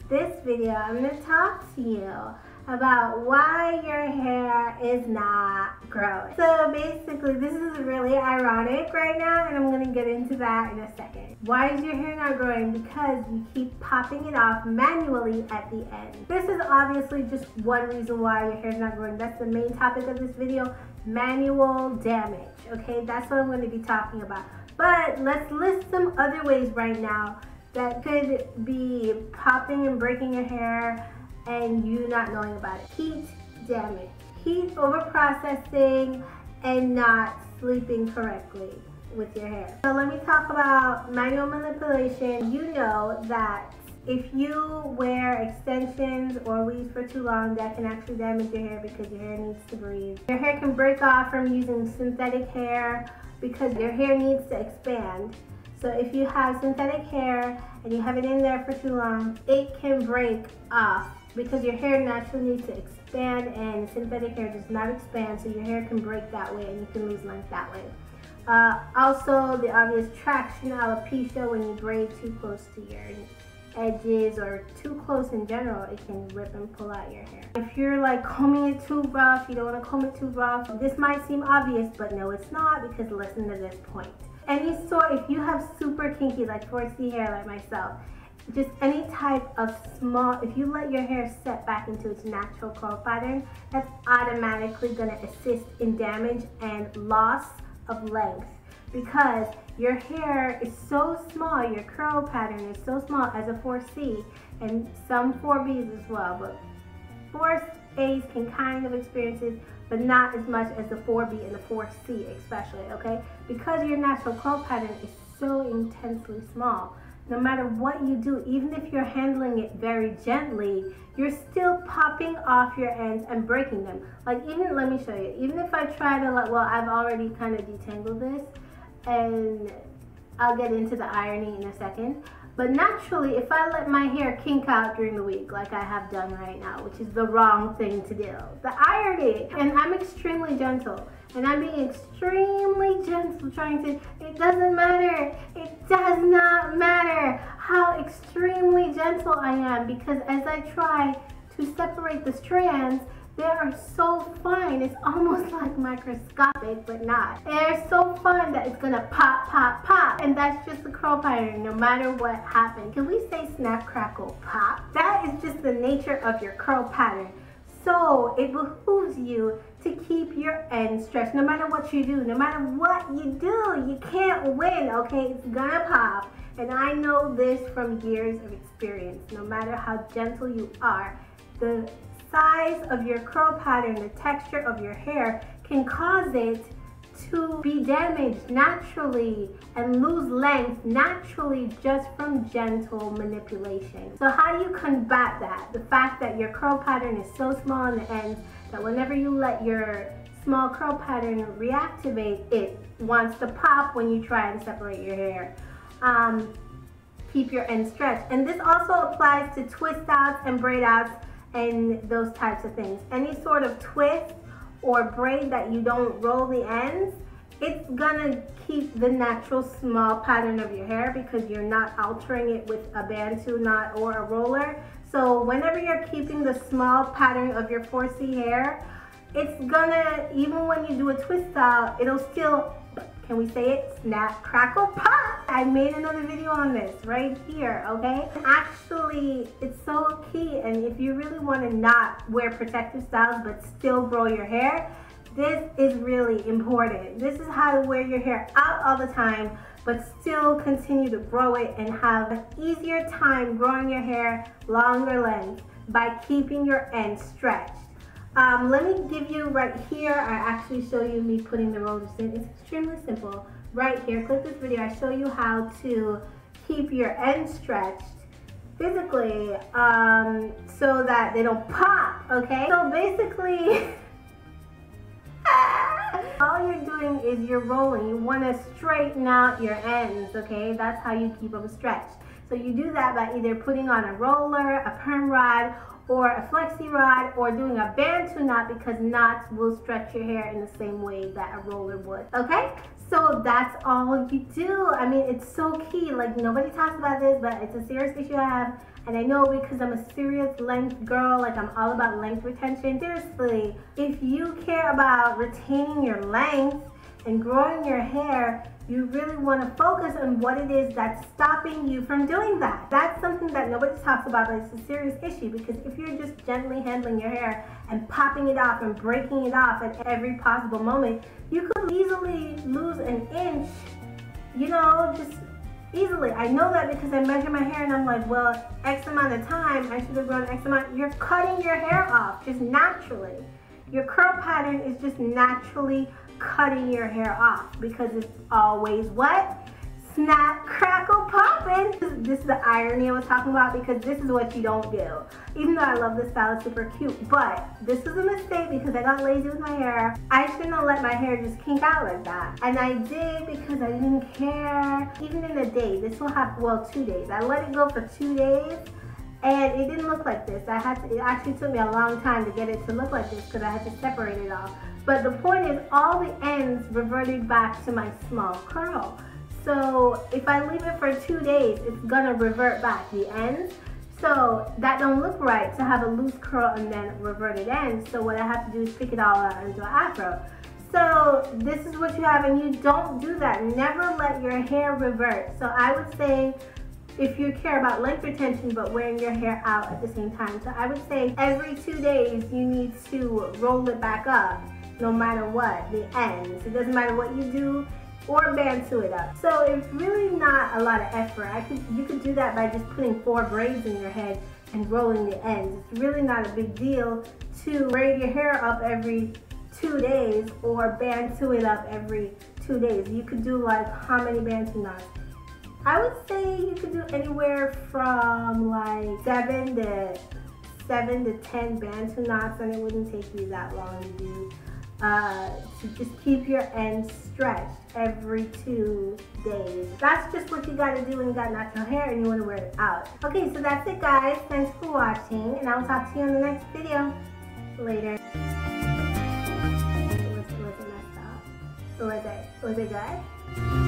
This video, I'm going to talk to you about why your hair is not growing. So basically, this is really ironic right now, and I'm going to get into that in a second. Why is your hair not growing? Because you keep popping it off manually at the end. This is obviously just one reason why your hair is not growing. That's the main topic of this video, manual damage. Okay, that's what I'm going to be talking about. But let's list some other ways right now that could be popping and breaking your hair and you not knowing about it. Heat damage, heat overprocessing, and not sleeping correctly with your hair. So let me talk about manual manipulation. You know that if you wear extensions or weaves for too long, that can actually damage your hair because your hair needs to breathe. Your hair can break off from using synthetic hair because your hair needs to expand. So if you have synthetic hair and you have it in there for too long, it can break off because your hair naturally needs to expand and synthetic hair does not expand, so your hair can break that way and you can lose length that way. Also, the obvious traction alopecia, when you braid too close to your edges or too close in general, it can rip and pull out your hair. If you're like combing it too rough, you don't want to comb it too rough, this might seem obvious, but no, it's not, because listen to this point. If you have super kinky, like 4C hair like myself, just any type of small, if you let your hair set back into its natural curl pattern, that's automatically going to assist in damage and loss of length, because your hair is so small, your curl pattern is so small as a 4C and some 4Bs as well, but 4As can kind of experience it, but not as much as the 4B and the 4C especially, okay? Because your natural curl pattern is so intensely small, no matter what you do, even if you're handling it very gently, you're still popping off your ends and breaking them. Like, even, let me show you, even if I try to, like, well, I've already kind of detangled this, and I'll get into the irony in a second. But naturally, if I let my hair kink out during the week, like I have done right now, which is the wrong thing to do, the irony, and I'm extremely gentle, and I'm being extremely gentle, trying to, it doesn't matter, it does not matter how extremely gentle I am, because as I try to separate the strands, they are so fine, it's almost like microscopic, but not. They're so fine that it's gonna pop, pop, pop, and that's just the curl pattern no matter what happens. Can we say snap, crackle, pop? That is just the nature of your curl pattern. So it behooves you to keep your ends stretched. No matter what you do, no matter what you do, you can't win, okay? It's gonna pop. And I know this from years of experience. No matter how gentle you are, the size of your curl pattern, the texture of your hair can cause it to be damaged naturally and lose length naturally just from gentle manipulation. So how do you combat that? The fact that your curl pattern is so small on the ends that whenever you let your small curl pattern reactivate, it wants to pop when you try and separate your hair. Keep your ends stretched. And this also applies to twist outs and braid outs and those types of things. Any sort of twist or braid that you don't roll the ends, it's gonna keep the natural small pattern of your hair because you're not altering it with a bantu knot or a roller. So whenever you're keeping the small pattern of your 4C hair, it's gonna, even when you do a twist out, it'll still, can we say it? Snap, crackle, pop! I made another video on this right here, okay? Actually, it's so key, and if you really want to not wear protective styles but still grow your hair, this is really important. This is how to wear your hair out all the time but still continue to grow it and have an easier time growing your hair longer length by keeping your ends stretched. Let me give you right here, I actually show you me putting the rollers in. It's extremely simple. Right here, click this video, I show you how to keep your ends stretched physically so that they don't pop, okay? So basically, all you're doing is you're rolling. You want to straighten out your ends, okay? That's how you keep them stretched. So you do that by either putting on a roller, a perm rod, or a flexi rod, or doing a bantu knot, because knots will stretch your hair in the same way that a roller would. Okay, so that's all you do. I mean, it's so key. Like, nobody talks about this, but it's a serious issue I have. And I know because I'm a serious length girl, like I'm all about length retention. Seriously, if you care about retaining your length and growing your hair, you really want to focus on what it is that's stopping you from doing that. That's something that nobody talks about, but it's a serious issue, because if you're just gently handling your hair and popping it off and breaking it off at every possible moment, you could easily lose an inch, you know, just easily. I know that because I measure my hair and I'm like, well, X amount of time, I should have grown X amount. You're cutting your hair off just naturally. Your curl pattern is just naturally cutting your hair off, because it's always what? Snap, crackle, poppin'. This is the irony I was talking about, because this is what you don't do. Even though I love this style, it's super cute, but this is a mistake because I got lazy with my hair. I shouldn't have let my hair just kink out like that. And I did because I didn't care. Even in a day, this will have, well, 2 days. I let it go for 2 days. And it didn't look like this. It actually took me a long time to get it to look like this, because I had to separate it off. But the point is, all the ends reverted back to my small curl. So if I leave it for 2 days, it's gonna revert back, the ends. So that don't look right to have a loose curl and then reverted ends. So what I have to do is pick it all out into an afro. So this is what you have, and you don't do that. Never let your hair revert. So I would say, if you care about length retention but wearing your hair out at the same time, so I would say every 2 days you need to roll it back up, no matter what, the ends. It doesn't matter what you do, or bantu it up. So it's really not a lot of effort. You could do that by just putting 4 braids in your head and rolling the ends. It's really not a big deal to braid your hair up every 2 days or bantu it up every 2 days. You could do like, how many bantu knots? I would say you could do anywhere from like 7 to 10 bantu knots, and it wouldn't take you that long to do. To just keep your ends stretched every 2 days. That's just what you gotta do when you got natural hair and you wanna wear it out. Okay, so that's it, guys. Thanks for watching, and I'll talk to you in the next video. Later. Was it messed up? Was it good?